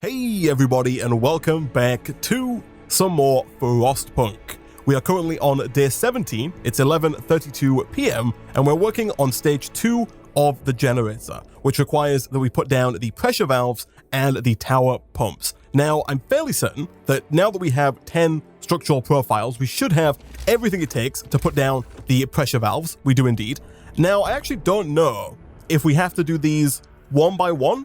Hey everybody, and welcome back to some more Frostpunk. We are currently on day 17, it's 11:32 p.m, and we're working on stage 2 of the generator, which requires that we put down the pressure valves and the tower pumps. Now, I'm fairly certain that now that we have 10 structural profiles, we should have everything it takes to put down the pressure valves. We do indeed. Now, I actually don't know if we have to do these one by one,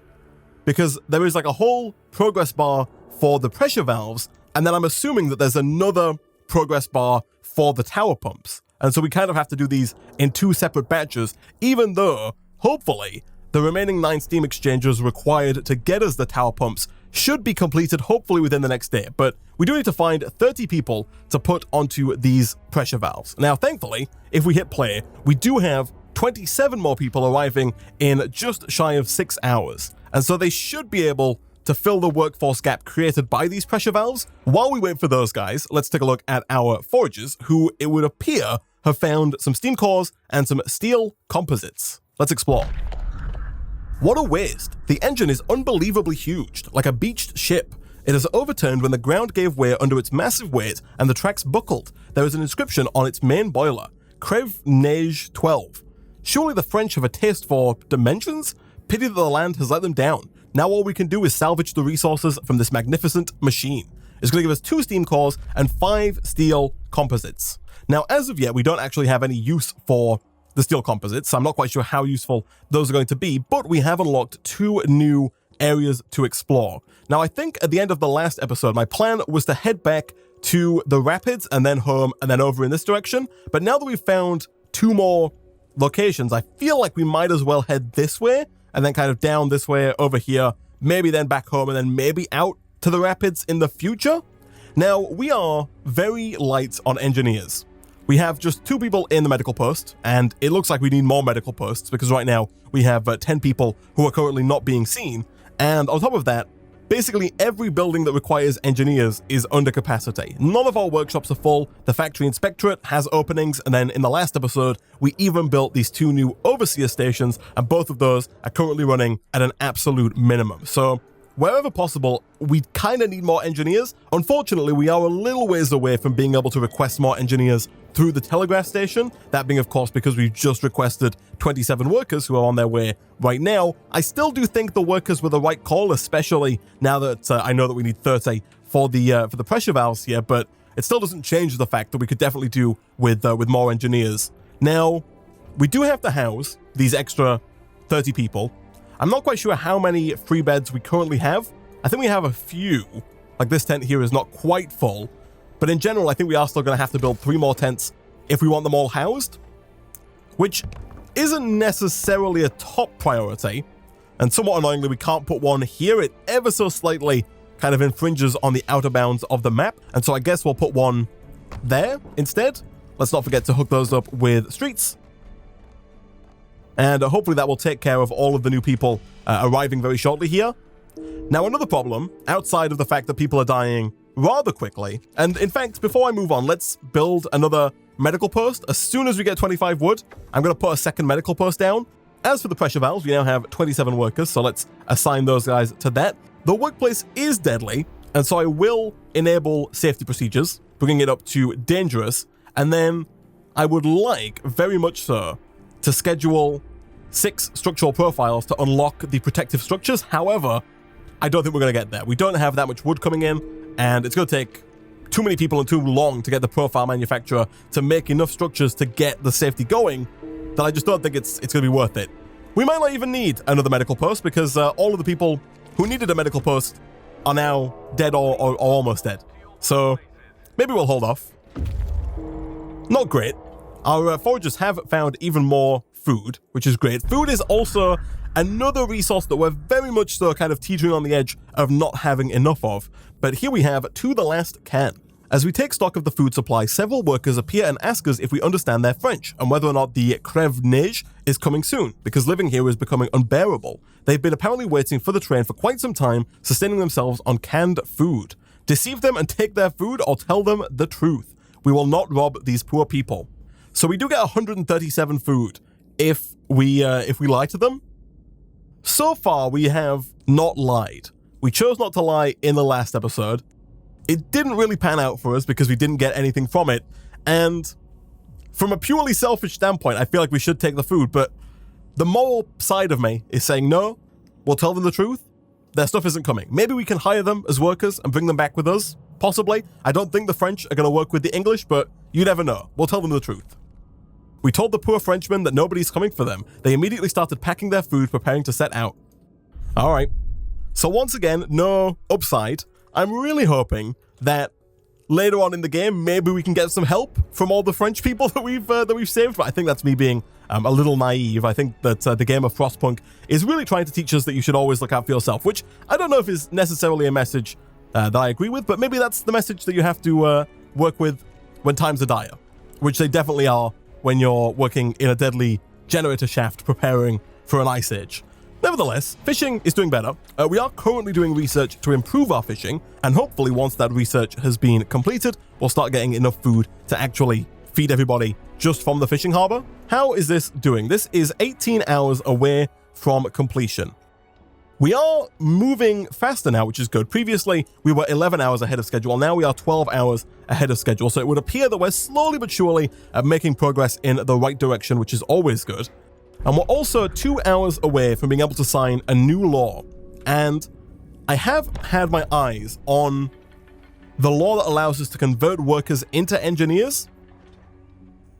because there is like a whole progress bar for the pressure valves, and then I'm assuming that there's another progress bar for the tower pumps. And so we kind of have to do these in 2 separate batches, even though, hopefully, the remaining 9 steam exchangers required to get us the tower pumps should be completed hopefully within the next day. But we do need to find 30 people to put onto these pressure valves. Now, thankfully, if we hit play, we do have 27 more people arriving in just shy of 6 hours. And so they should be able to fill the workforce gap created by these pressure valves. While we wait for those guys, let's take a look at our foragers, who it would appear have found some steam cores and some steel composites. Let's explore. What a waste. The engine is unbelievably huge, like a beached ship. It is overturned when the ground gave way under its massive weight and the tracks buckled. There is an inscription on its main boiler, Creve Neige 12. Surely the French have a taste for dimensions? Pity that the land has let them down. Now all we can do is salvage the resources from this magnificent machine. It's going to give us 2 steam cores and 5 steel composites. Now, as of yet, we don't actually have any use for the steel composites, so I'm not quite sure how useful those are going to be, but we have unlocked 2 new areas to explore. Now, I think at the end of the last episode, my plan was to head back to the rapids and then home and then over in this direction, but now that we've found 2 more locations, I feel like we might as well head this way and then kind of down this way over here, maybe then back home, and then maybe out to the rapids in the future. Now, we are very light on engineers. We have just 2 people in the medical post, and it looks like we need more medical posts because right now we have 10 people who are currently not being seen. And on top of that, basically every building that requires engineers is under capacity. None of our workshops are full. The factory inspectorate has openings, and then in the last episode, we even built these 2 new overseer stations, and both of those are currently running at an absolute minimum. So wherever possible, we kind of need more engineers. Unfortunately, we are a little ways away from being able to request more engineers through the telegraph station, that being of course because we've just requested 27 workers who are on their way right now. I still do think the workers were the right call, especially now that I know that we need 30 for the pressure valves here, but it still doesn't change the fact that we could definitely do with more engineers. Now, we do have to house these extra 30 people. I'm not quite sure how many free beds we currently have. I think we have a few. Like this tent here is not quite full. But in general, I think we are still going to have to build 3 more tents if we want them all housed, which isn't necessarily a top priority. And somewhat annoyingly, we can't put one here. It ever so slightly kind of infringes on the outer bounds of the map. And so I guess we'll put one there instead. Let's not forget to hook those up with streets. And hopefully that will take care of all of the new people arriving very shortly here. Now, another problem, outside of the fact that people are dying rather quickly, and in fact, before I move on, let's build another medical post. As soon as we get 25 wood, I'm going to put a second medical post down. As for the pressure valves, we now have 27 workers, so let's assign those guys to that. The workplace is deadly, and so I will enable safety procedures, bringing it up to dangerous, and then I would like, very much so, to schedule 6 structural profiles to unlock the protective structures. However, I don't think we're going to get there. We don't have that much wood coming in, and it's going to take too many people and too long to get the profile manufacturer to make enough structures to get the safety going that I just don't think it's going to be worth it. We might not even need another medical post because all of the people who needed a medical post are now dead or almost dead. So maybe we'll hold off. Not great. Our foragers have found even more food, which is great. Food is also another resource that we're very much so kind of teetering on the edge of not having enough of. But here we have to the last can. As we take stock of the food supply, several workers appear and ask us if we understand their French and whether or not the Creve Neige is coming soon, because living here is becoming unbearable. They've been apparently waiting for the train for quite some time, sustaining themselves on canned food. Deceive them and take their food, or tell them the truth. We will not rob these poor people. So we do get 137 food if we lie to them. So far, we have not lied. We chose not to lie in the last episode. It didn't really pan out for us because we didn't get anything from it. And from a purely selfish standpoint, I feel like we should take the food, but the moral side of me is saying no, we'll tell them the truth. Their stuff isn't coming. Maybe we can hire them as workers and bring them back with us, possibly. I don't think the French are going to work with the English, but you never know. We'll tell them the truth. We told the poor Frenchmen that nobody's coming for them. They immediately started packing their food, preparing to set out. All right. So once again, no upside. I'm really hoping that later on in the game, maybe we can get some help from all the French people that we've saved. But I think that's me being a little naive. I think that the game of Frostpunk is really trying to teach us that you should always look out for yourself, which I don't know if is necessarily a message that I agree with, but maybe that's the message that you have to work with when times are dire, which they definitely are when you're working in a deadly generator shaft preparing for an ice age. Nevertheless, fishing is doing better. We are currently doing research to improve our fishing, and hopefully once that research has been completed, we'll start getting enough food to actually feed everybody just from the fishing harbor. How is this doing? This is 18 hours away from completion. We are moving faster now, which is good. Previously, we were 11 hours ahead of schedule. Now we are 12 hours ahead of schedule. So it would appear that we're slowly but surely making progress in the right direction, which is always good. And we're also 2 hours away from being able to sign a new law. And I have had my eyes on the law that allows us to convert workers into engineers.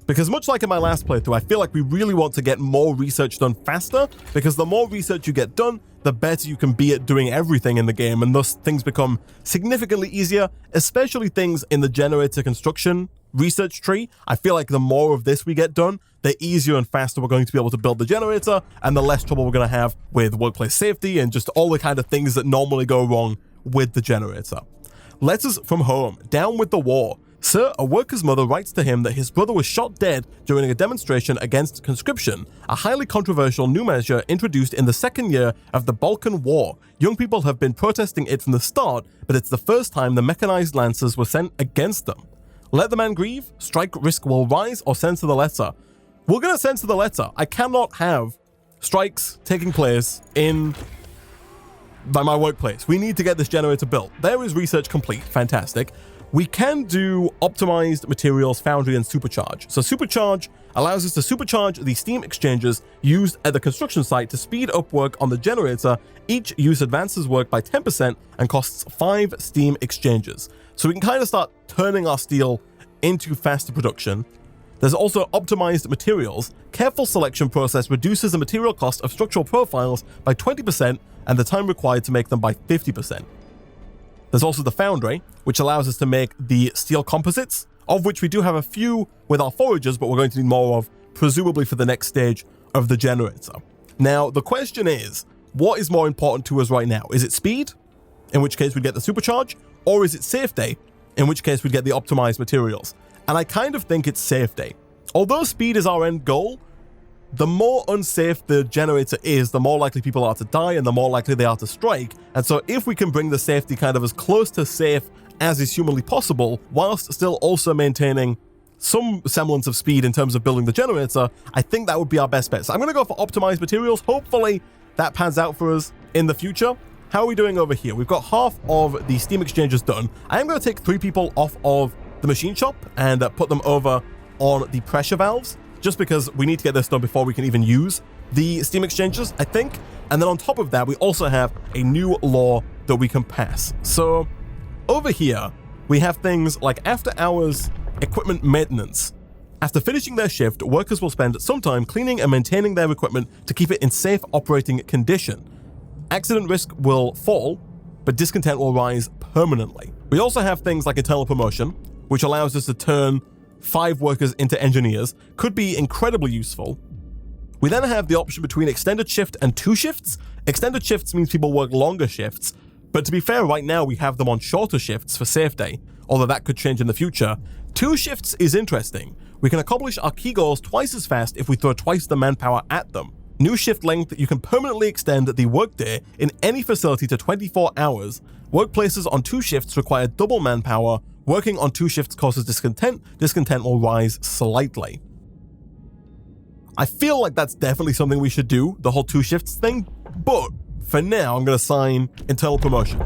Because much like in my last playthrough, I feel like we really want to get more research done faster, because the more research you get done, the better you can be at doing everything in the game, and thus things become significantly easier, especially things in the generator construction research tree. I feel like the more of this we get done, the easier and faster we're going to be able to build the generator, and the less trouble we're going to have with workplace safety and just all the kind of things that normally go wrong with the generator. Letters from home. Down with the war. Sir, a worker's mother writes to him that his brother was shot dead during a demonstration against conscription, a highly controversial new measure introduced in the second year of the Balkan War. Young people have been protesting it from the start, but it's the first time the mechanized lancers were sent against them. Let the man grieve, strike risk will rise, or censor the letter. We're going to censor the letter. I cannot have strikes taking place by my workplace. We need to get this generator built. There is research complete. Fantastic. We can do optimized materials, foundry, and supercharge. So supercharge allows us to supercharge the steam exchangers used at the construction site to speed up work on the generator. Each use advances work by 10% and costs 5 steam exchangers. So we can kind of start turning our steel into faster production. There's also optimized materials. Careful selection process reduces the material cost of structural profiles by 20% and the time required to make them by 50%. There's also the foundry, which allows us to make the steel composites, of which we do have a few with our foragers, but we're going to need more of, presumably for the next stage of the generator. Now, the question is, what is more important to us right now? Is it speed, in which case we'd get the supercharge, or is it safety, in which case we'd get the optimized materials? And I kind of think it's safety. Although speed is our end goal, the more unsafe the generator is, the more likely people are to die and the more likely they are to strike. And so if we can bring the safety kind of as close to safe as is humanly possible, whilst still also maintaining some semblance of speed in terms of building the generator, I think that would be our best bet. So I'm going to go for optimized materials. Hopefully that pans out for us in the future. How are we doing over here? We've got half of the steam exchangers done. I am going to take 3 people off of the machine shop and put them over on the pressure valves, just because we need to get this done before we can even use the steam exchangers, I think. And then on top of that, we also have a new law that we can pass. So over here, we have things like after hours equipment maintenance. After finishing their shift, workers will spend some time cleaning and maintaining their equipment to keep it in safe operating condition. Accident risk will fall, but discontent will rise permanently. We also have things like internal promotion, which allows us to turn 5 workers into engineers. Could be incredibly useful. We then have the option between extended shift and 2 shifts. Extended shifts means people work longer shifts, but to be fair, right now we have them on shorter shifts for safety, although that could change in the future. 2 shifts is interesting. We can accomplish our key goals twice as fast if we throw twice the manpower at them. New shift length, you can permanently extend the workday in any facility to 24 hours. Workplaces on 2 shifts require double manpower. Working on 2 shifts causes discontent. Discontent will rise slightly. I feel like that's definitely something we should do, the whole 2 shifts thing, but for now, I'm going to assign internal promotion.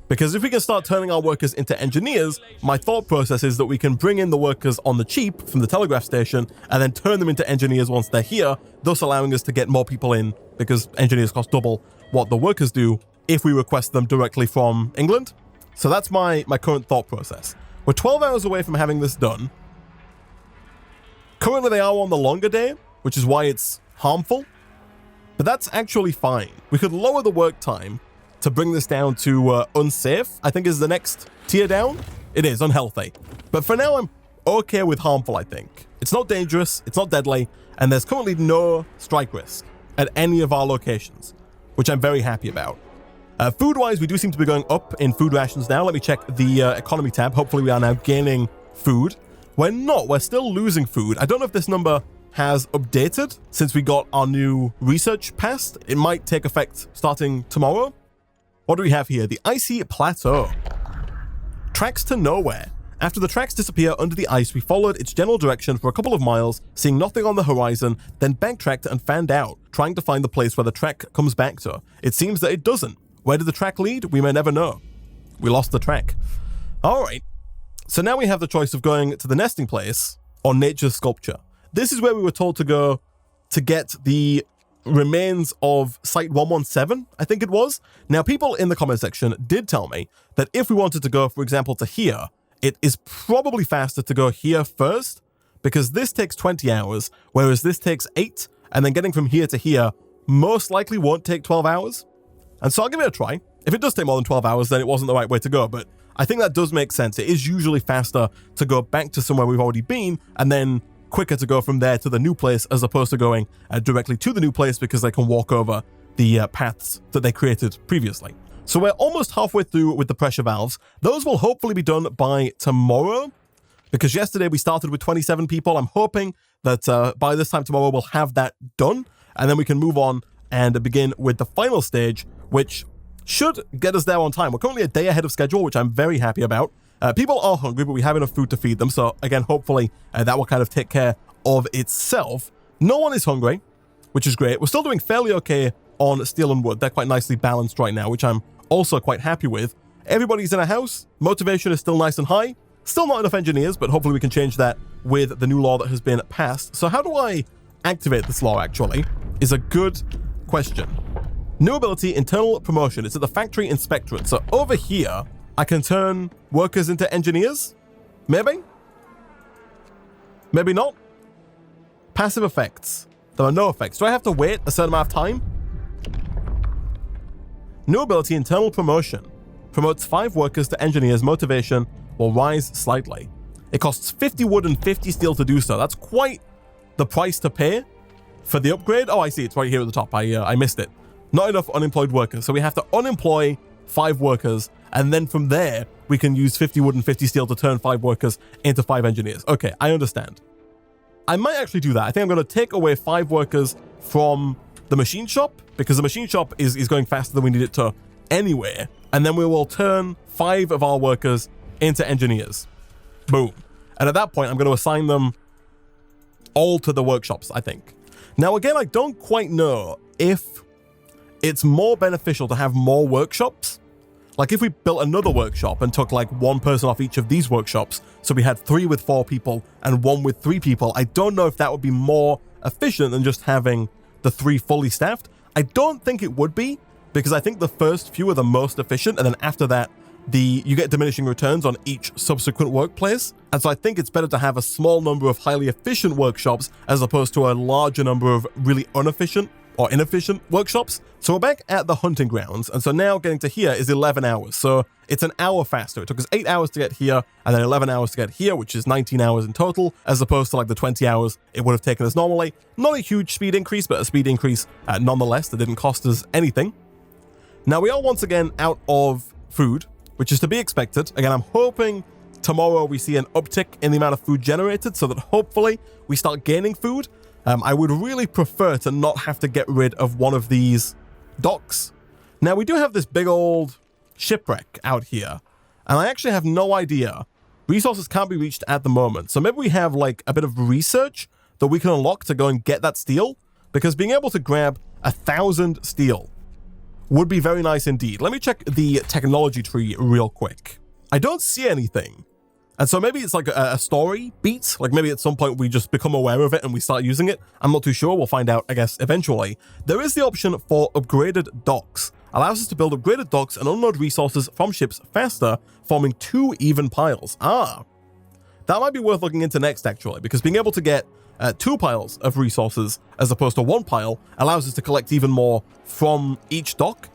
Because if we can start turning our workers into engineers, my thought process is that we can bring in the workers on the cheap from the telegraph station and then turn them into engineers once they're here, thus allowing us to get more people in, because engineers cost double what the workers do if we request them directly from England. So that's my current thought process. We're 12 hours away from having this done. Currently they are on the longer day, which is why it's harmful, but that's actually fine. We could lower the work time to bring this down to unsafe, I think is the next tier down. It is unhealthy. But for now, I'm okay with harmful, I think. It's not dangerous, it's not deadly, and there's currently no strike risk at any of our locations, which I'm very happy about. Food-wise, we do seem to be going up in food rations now. Let me check the economy tab. Hopefully we are now gaining food. We're not, we're still losing food. I don't know if this number has updated since we got our new research passed. It might take effect starting tomorrow. What do we have here? The icy plateau. Tracks to nowhere. After the tracks disappear under the ice, we followed its general direction for a couple of miles, seeing nothing on the horizon, then backtracked and fanned out, trying to find the place where the track comes back to. It seems that it doesn't. Where did the track lead? We may never know. We lost the track. All right. So now we have the choice of going to the nesting place or nature's sculpture. This is where we were told to go to get the remains of Site 117, I think it was. Now, people in the comment section did tell me that if we wanted to go, for example, to here, it is probably faster to go here first, because this takes 20 hours, whereas this takes 8, and then getting from here to here most likely won't take 12 hours. And so I'll give it a try. If it does take more than 12 hours, then it wasn't the right way to go, but I think that does make sense. It is usually faster to go back to somewhere we've already been, and then quicker to go from there to the new place as opposed to going directly to the new place, because they can walk over the paths that they created previously. So we're almost halfway through with the pressure valves. Those will hopefully be done by tomorrow, because yesterday we started with 27 people. I'm hoping that by this time tomorrow we'll have that done, and then we can move on and begin with the final stage, which should get us there on time. We're currently a day ahead of schedule, which I'm very happy about. People are hungry, but we have enough food to feed them. So again, hopefully that will kind of take care of itself. No one is hungry, which is great. We're still doing fairly okay on steel and wood. They're quite nicely balanced right now, which I'm also quite happy with. Everybody's in a house. Motivation is still nice and high. Still not enough engineers, but hopefully we can change that with the new law that has been passed. So how do I activate this law, actually, is a good question. New ability, internal promotion. It's at the factory inspectorate. So over here, I can turn workers into engineers? Maybe? Maybe not? Passive effects. There are no effects. Do I have to wait a certain amount of time? New ability, internal promotion. Promotes 5 workers to engineers. Motivation will rise slightly. It costs 50 wood and 50 steel to do so. That's quite the price to pay for the upgrade. Oh, I see. It's right here at the top. I missed it. Not enough unemployed workers. So we have to unemploy 5 workers, and then from there, we can use 50 wood and 50 steel to turn 5 workers into 5 engineers. Okay, I understand. I might actually do that. I think I'm going to take away 5 workers from the machine shop, because the machine shop is going faster than we need it to anyway. And then we will turn 5 of our workers into engineers. Boom. And at that point, I'm going to assign them all to the workshops, I think. Now, again, I don't quite know if it's more beneficial to have more workshops. Like if we built another workshop and took like 1 person off each of these workshops, so we had 3 with 4 people and 1 with 3 people, I don't know if that would be more efficient than just having the 3 fully staffed. I don't think it would be, because I think the first few are the most efficient, and then after that, you get diminishing returns on each subsequent workplace. And so I think it's better to have a small number of highly efficient workshops as opposed to a larger number of really inefficient workshops. So we're back at the hunting grounds, and so now getting to here is 11 hours. So it's an hour faster. It took us 8 hours to get here, and then 11 hours to get here, which is 19 hours in total, as opposed to like the 20 hours it would have taken us normally. Not a huge speed increase, but a speed increase nonetheless that didn't cost us anything. Now we are once again out of food, which is to be expected. Again, I'm hoping tomorrow we see an uptick in the amount of food generated so that hopefully we start gaining food. I would really prefer to not have to get rid of one of these docks. Now, we do have this big old shipwreck out here, and I actually have no idea. Resources can't be reached at the moment, so maybe we have like a bit of research that we can unlock to go and get that steel, because being able to grab 1,000 steel would be very nice indeed. Let me check the technology tree real quick. I don't see anything. And so maybe it's like a story beat, like maybe at some point we just become aware of it and we start using it. I'm not too sure, we'll find out, I guess, eventually. There is the option for upgraded docks. Allows us to build upgraded docks and unload resources from ships faster, forming 2 even piles. Ah, that might be worth looking into next, actually, because being able to get 2 piles of resources as opposed to 1 pile allows us to collect even more from each dock.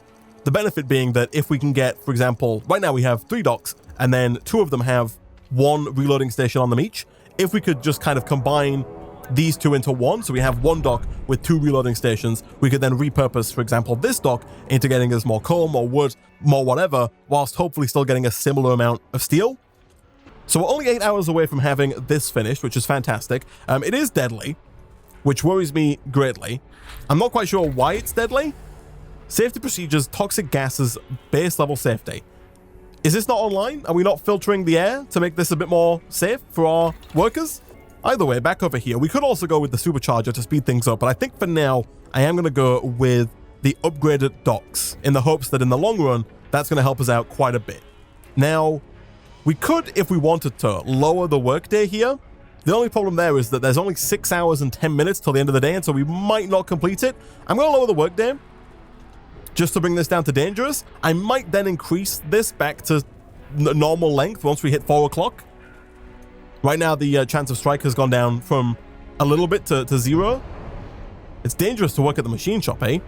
The benefit being that if we can get, for example, right now we have 3 docks and then 2 of them have 1 reloading station on them each. If we could just kind of combine these 2 into 1, so we have 1 dock with 2 reloading stations, we could then repurpose, for example, this dock into getting us more coal, more wood, more whatever, whilst hopefully still getting a similar amount of steel. So we're only 8 hours away from having this finished, which is fantastic. It is deadly, which worries me greatly. I'm not quite sure why it's deadly. Safety procedures, toxic gases, base level safety. Is this not online? Are we not filtering the air to make this a bit more safe for our workers? Either way, back over here, we could also go with the supercharger to speed things up, but I think for now, I am going to go with the upgraded docks in the hopes that in the long run, that's going to help us out quite a bit. Now, we could, if we wanted to, lower the workday here. The only problem there is that there's only 6 hours and 10 minutes till the end of the day, and so we might not complete it. I'm going to lower the workday just to bring this down to dangerous. I might then increase this back to normal length once we hit 4 o'clock. Right now, the chance of strike has gone down from a little bit to 0. It's dangerous to work at the machine shop, eh?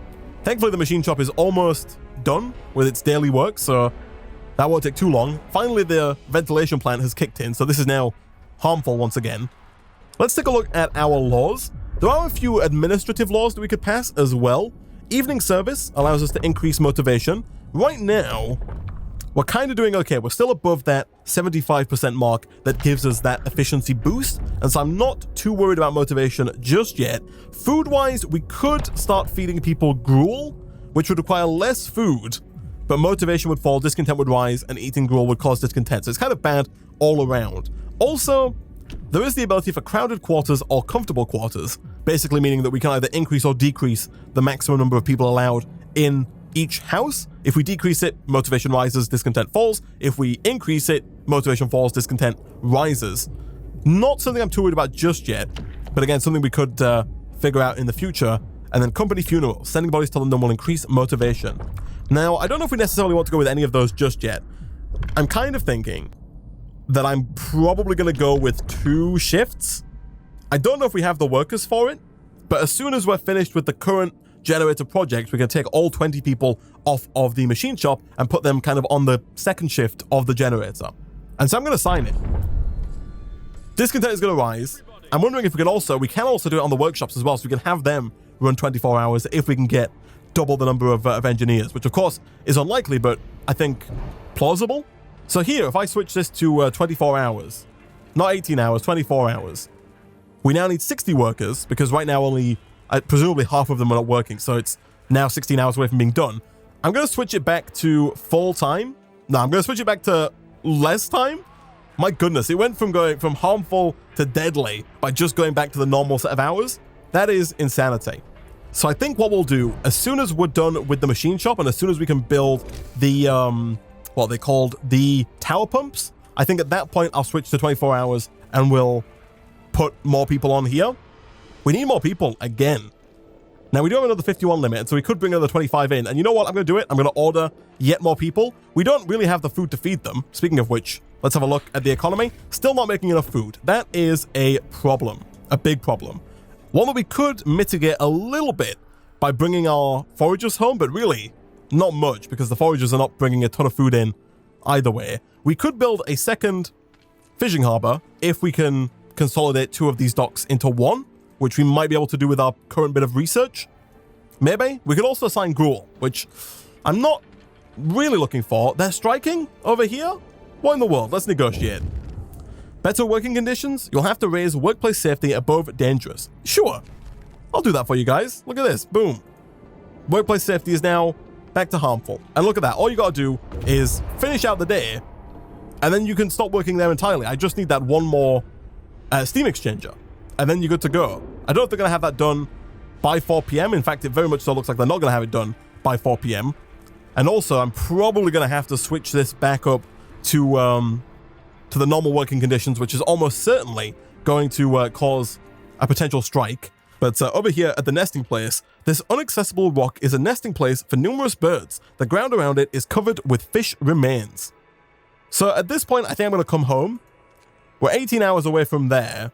Thankfully, the machine shop is almost done with its daily work, so that won't take too long. Finally, the ventilation plant has kicked in, so this is now harmful once again. Let's take a look at our laws. There are a few administrative laws that we could pass as well. Evening service allows us to increase motivation. Right now, we're kind of doing okay. We're still above that 75% mark that gives us that efficiency boost, and so I'm not too worried about motivation just yet. Food-wise, we could start feeding people gruel, which would require less food, but motivation would fall, discontent would rise, and eating gruel would cause discontent. So it's kind of bad all around. Also, there is the ability for crowded quarters or comfortable quarters, basically meaning that we can either increase or decrease the maximum number of people allowed in each house. If we decrease it, motivation rises, discontent falls. If we increase it, motivation falls, discontent rises. Not something I'm too worried about just yet, but again, something we could figure out in the future. And then company funerals, sending bodies to London will increase motivation. Now, I don't know if we necessarily want to go with any of those just yet. I'm kind of thinking that I'm probably going to go with 2 shifts. I don't know if we have the workers for it, but as soon as we're finished with the current generator project, we can take all 20 people off of the machine shop and put them kind of on the second shift of the generator. And so I'm going to sign it. Discontent is going to rise. I'm wondering if we can also do it on the workshops as well, so we can have them run 24 hours if we can get double the number of engineers, which of course is unlikely, but I think plausible. So here, if I switch this to 24 hours, not 18 hours, 24 hours, we now need 60 workers, because right now only, presumably half of them are not working, so it's now 16 hours away from being done. I'm going to switch it back to full time. No, I'm going to switch it back to less time. My goodness, it went from going from harmful to deadly by just going back to the normal set of hours. That is insanity. So I think what we'll do, as soon as we're done with the machine shop and as soon as we can build the, what they called the tower pumps, I think at that point I'll switch to 24 hours and we'll put more people on here. We need more people again. Now we do have another 51 limit, so we could bring another 25 in. And you know what? I'm going to do it. I'm going to order yet more people. We don't really have the food to feed them. Speaking of which, let's have a look at the economy. Still not making enough food. That is a problem, a big problem. One that we could mitigate a little bit by bringing our foragers home, but really not much because the foragers are not bringing a ton of food in either way. We could build a second fishing harbor if we can consolidate 2 of these docks into 1, which we might be able to do with our current bit of research. Maybe. We could also assign gruel, which I'm not really looking for. They're striking over here? What in the world? Let's negotiate. Better working conditions? You'll have to raise workplace safety above dangerous. Sure. I'll do that for you guys. Look at this. Boom. Workplace safety is now back to harmful. And look at that. All you gotta do is finish out the day, and then you can stop working there entirely. I just need that one more steam exchanger, and then you're good to go. I don't know if they're going to have that done by 4 p.m. In fact, it very much so looks like they're not going to have it done by 4 p.m. And also, I'm probably going to have to switch this back up to the normal working conditions, which is almost certainly going to cause a potential strike. But over here at the nesting place, this inaccessible rock is a nesting place for numerous birds. The ground around it is covered with fish remains. So at this point, I think I'm going to come home. We're 18 hours away from there,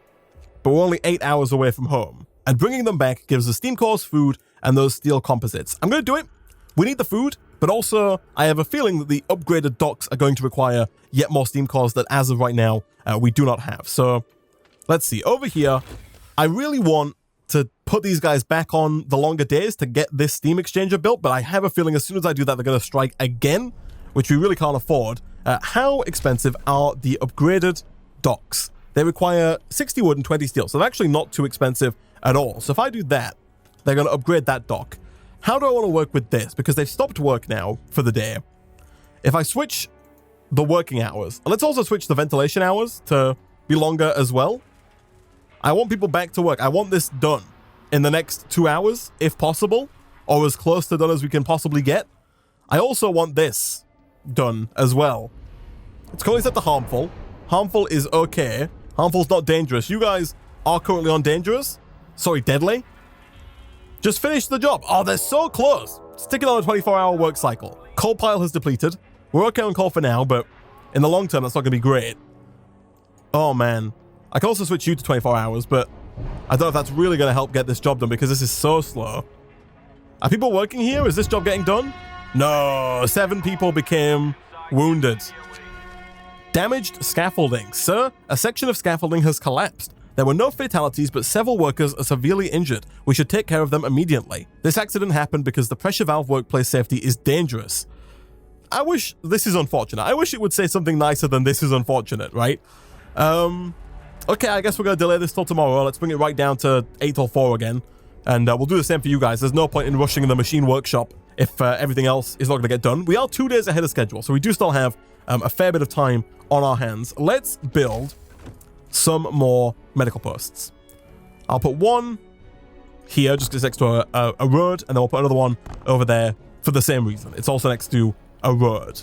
but we're only 8 hours away from home. And bringing them back gives us steam cores, food, and those steel composites. I'm going to do it. We need the food, but also I have a feeling that the upgraded docks are going to require yet more steam cores that as of right now, we do not have. So let's see. Over here, I really want to put these guys back on the longer days to get this steam exchanger built, but I have a feeling as soon as I do that, they're going to strike again, which we really can't afford. How expensive are the upgraded docks? They require 60 wood and 20 steel, so they're actually not too expensive at all. So if I do that, they're going to upgrade that dock. How do I want to work with this? Because they've stopped work now for the day. If I switch the working hours, and let's also switch the ventilation hours to be longer as well. I want people back to work. I want this done in the next 2 hours, if possible, or as close to done as we can possibly get. I also want this done as well. It's currently set to harmful. Harmful is okay. Harmful's not dangerous. You guys are currently on dangerous. Sorry, deadly. Just finish the job. Oh, they're so close. Sticking on a 24-hour work cycle. Coal pile has depleted. We're okay on coal for now, but in the long term, that's not going to be great. Oh, man. I can also switch you to 24 hours, but I don't know if that's really going to help get this job done because this is so slow. Are people working here? Is this job getting done? No, 7 people became wounded. Damaged scaffolding. Sir, a section of scaffolding has collapsed. There were no fatalities, but several workers are severely injured. We should take care of them immediately. This accident happened because the pressure valve workplace safety is dangerous. I wish this is unfortunate. I wish it would say something nicer than this is unfortunate, right? Okay, I guess we're going to delay this till tomorrow. Let's bring it right down to 8 till 4 again. And we'll do the same for you guys. There's no point in rushing the machine workshop if everything else is not going to get done. We are 2 days ahead of schedule, so we do still have a fair bit of time on our hands. Let's build some more medical posts. I'll put one here, just because it's next to a road, and then we'll put another one over there for the same reason. It's also next to a road.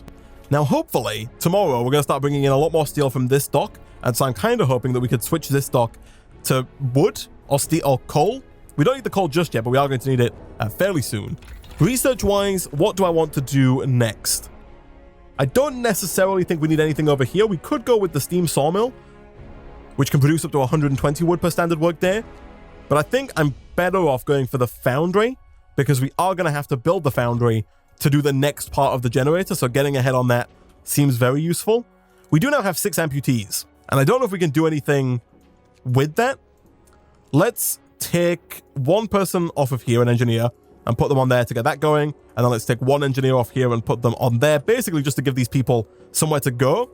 Now, hopefully, tomorrow we're going to start bringing in a lot more steel from this dock, and so I'm kind of hoping that we could switch this dock to wood or steel or coal. We don't need the coal just yet, but we are going to need it fairly soon. Research-wise, what do I want to do next? I don't necessarily think we need anything over here. We could go with the steam sawmill, which can produce up to 120 wood per standard workday, but I think I'm better off going for the foundry, because we are going to have to build the foundry to do the next part of the generator, so getting ahead on that seems very useful. We do now have 6 amputees, and I don't know if we can do anything with that. Let's take one person off of here, an engineer, and put them on there to get that going, and then let's take one engineer off here and put them on there, basically just to give these people somewhere to go.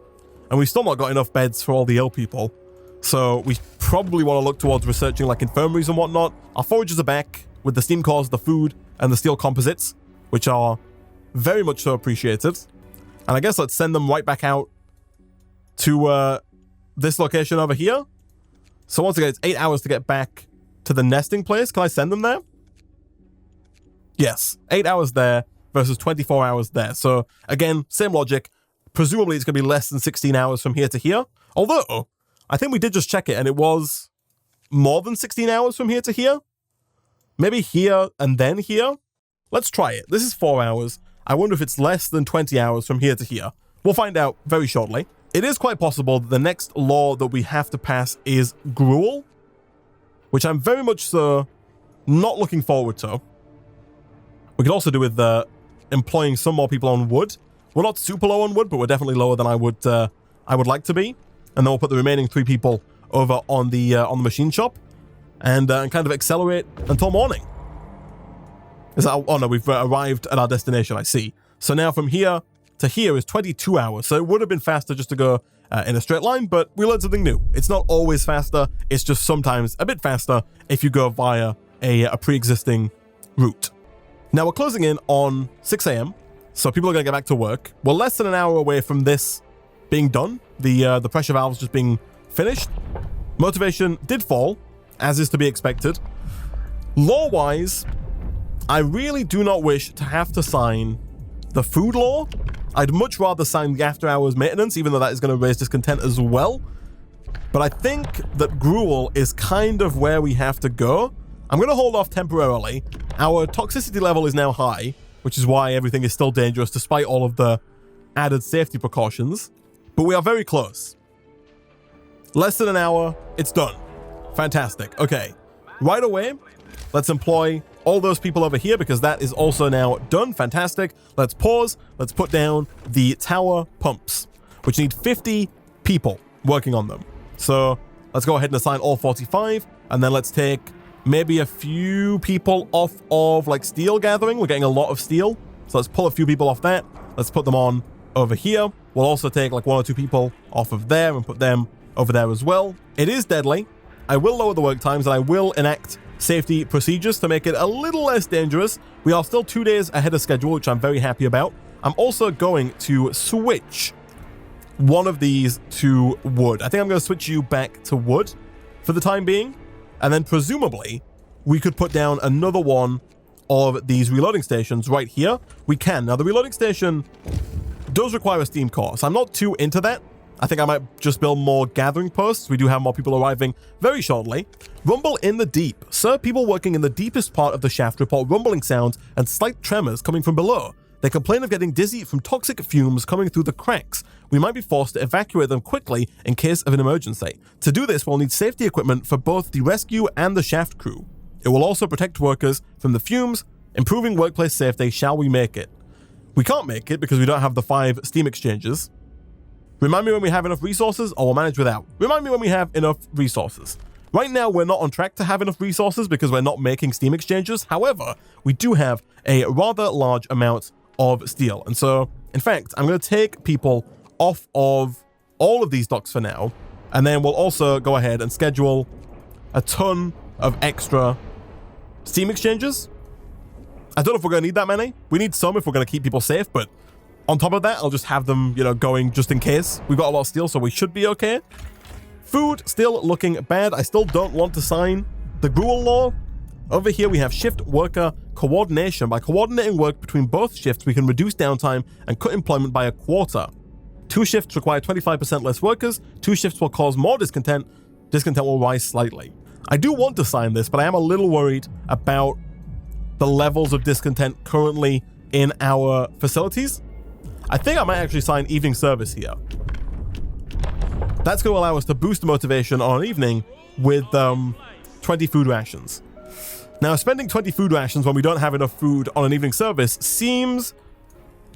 And we've still not got enough beds for all the ill people, so we probably want to look towards researching like infirmaries and whatnot. Our foragers are back with the steam cores, the food, and the steel composites, which are very much so appreciated. And I guess let's send them right back out to this location over here. So once again, it's 8 hours to get back to the nesting place. Can I send them there? Yes, 8 hours there versus 24 hours there. So again, same logic. Presumably it's going to be less than 16 hours from here to here. Although, I think we did just check it and it was more than 16 hours from here to here. Maybe here and then here. Let's try it. This is 4 hours. I wonder if it's less than 20 hours from here to here. We'll find out very shortly. It is quite possible that the next law that we have to pass is gruel, which I'm very much so not looking forward to. We could also do with employing some more people on wood. We're not super low on wood, but we're definitely lower than I would like to be. And then we'll put the remaining 3 people over on the machine shop and kind of accelerate until morning. Is that, oh no, we've arrived at our destination, I see. So now from here to here is 22 hours. So it would have been faster just to go in a straight line, but we learned something new. It's not always faster. It's just sometimes a bit faster if you go via a pre-existing route. Now we're closing in on 6 a.m. So people are going to get back to work. We're less than an hour away from this being done. The pressure valves just being finished. Motivation did fall, as is to be expected. Law-wise, I really do not wish to have to sign the food law. I'd much rather sign the after hours maintenance, even though that is going to raise discontent as well. But I think that gruel is kind of where we have to go. I'm going to hold off temporarily. Our toxicity level is now high, which is why everything is still dangerous despite all of the added safety precautions. But we are very close. Less than an hour, it's done. Fantastic. Okay, right away, let's employ all those people over here because that is also now done. Fantastic. Let's pause. Let's put down the tower pumps, which need 50 people working on them. So let's go ahead and assign all 45, and then let's take maybe a few people off of like steel gathering. We're getting a lot of steel, so let's pull a few people off that. Let's put them on over here. We'll also take like 1 or 2 people off of there and put them over there as well. It is deadly. I will lower the work times and I will enact safety procedures to make it a little less dangerous. We are still 2 days ahead of schedule, which I'm very happy about. I'm also going to switch one of these to wood. I think I'm going to switch you back to wood for the time being. And then presumably we could put down another one of these reloading stations right here. We can. Now the reloading station does require a steam core, so I'm not too into that. I think I might just build more gathering posts. We do have more people arriving very shortly. Rumble in the deep. Sir, people working in the deepest part of the shaft report rumbling sounds and slight tremors coming from below. They complain of getting dizzy from toxic fumes coming through the cracks. We might be forced to evacuate them quickly in case of an emergency. To do this, we'll need safety equipment for both the rescue and the shaft crew. It will also protect workers from the fumes, improving workplace safety. Shall we make it? We can't make it because we don't have the 5 steam exchanges. Remind me when we have enough resources, or we'll manage without. Remind me when we have enough resources. Right now, we're not on track to have enough resources because we're not making steam exchanges. However, we do have a rather large amount of steel. And so, in fact, I'm going to take people off of all of these docks for now. And then we'll also go ahead and schedule a ton of extra steam exchanges. I don't know if we're going to need that many. We need some if we're going to keep people safe, but on top of that, I'll just have them, going just in case. We've got a lot of steel, so we should be okay. Food still looking bad. I still don't want to sign the gruel law. Over here, we have shift worker coordination. By coordinating work between both shifts, we can reduce downtime and cut employment by a quarter. 2 shifts require 25% less workers. 2 shifts will cause more discontent. Discontent will rise slightly. I do want to sign this, but I am a little worried about the levels of discontent currently in our facilities. I think I might actually sign evening service here. That's going to allow us to boost the motivation on an evening with 20 food rations. Now, spending 20 food rations when we don't have enough food on an evening service seems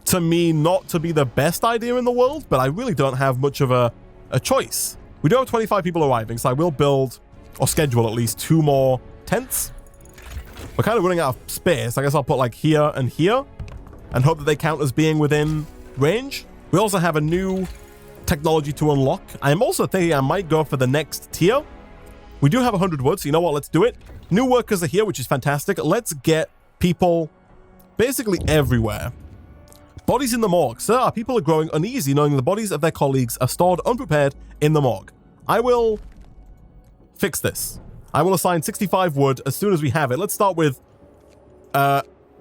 to me not to be the best idea in the world, but I really don't have much of a choice. We do have 25 people arriving, so I will build, or schedule at least, 2 more tents. We're kind of running out of space. I guess I'll put like here and here and hope that they count as being within range. We also have a new technology to unlock. I am also thinking I might go for the next tier. We do have 100 wood, so you know what? Let's do it. New workers are here, which is fantastic. Let's get people basically everywhere. Bodies in the morgue. Sir, our people are growing uneasy knowing the bodies of their colleagues are stored unprepared in the morgue. I will fix this. I will assign 65 wood as soon as we have it. Let's start with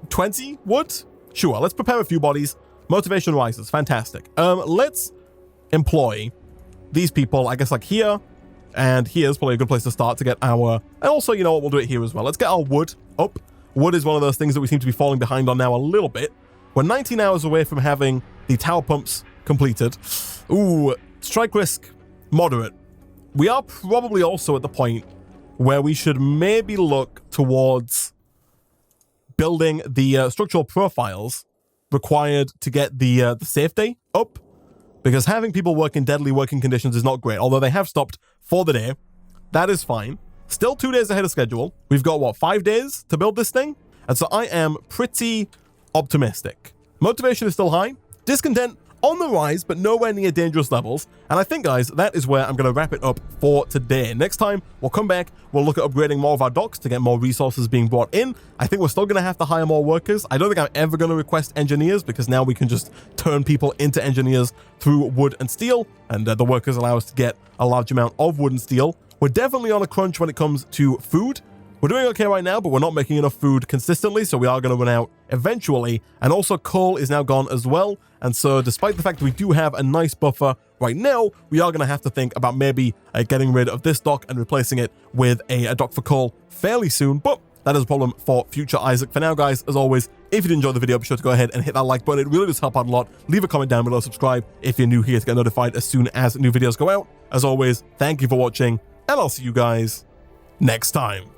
20 wood. Sure, let's prepare a few bodies. Motivation rises. Fantastic. Let's employ these people, I guess, like here. And here's probably a good place to start to get our... And also, you know what? We'll do it here as well. Let's get our wood up. Wood is one of those things that we seem to be falling behind on now a little bit. We're 19 hours away from having the tower pumps completed. Ooh, strike risk, moderate. We are probably also at the point where we should maybe look towards building the structural profiles required to get the safety up, because having people work in deadly working conditions is not great, although they have stopped for the day. That is fine. Still 2 days ahead of schedule. We've got, what, 5 days to build this thing? And so I am pretty optimistic. Motivation is still high. Discontent on the rise, but nowhere near dangerous levels. And I think, guys, that is where I'm going to wrap it up for today. Next time, we'll come back. We'll look at upgrading more of our docks to get more resources being brought in. I think we're still going to have to hire more workers. I don't think I'm ever going to request engineers, because now we can just turn people into engineers through wood and steel. And the workers allow us to get a large amount of wood and steel. We're definitely on a crunch when it comes to food. We're doing okay right now, but we're not making enough food consistently, so we are going to run out eventually. And also coal is now gone as well. And so despite the fact that we do have a nice buffer right now, we are going to have to think about maybe getting rid of this dock and replacing it with a dock for coal fairly soon. But that is a problem for future Isaac. For now, guys, as always, if you did enjoy the video, be sure to go ahead and hit that like button. It really does help out a lot. Leave a comment down below, subscribe if you're new here to get notified as soon as new videos go out. As always, thank you for watching, and I'll see you guys next time.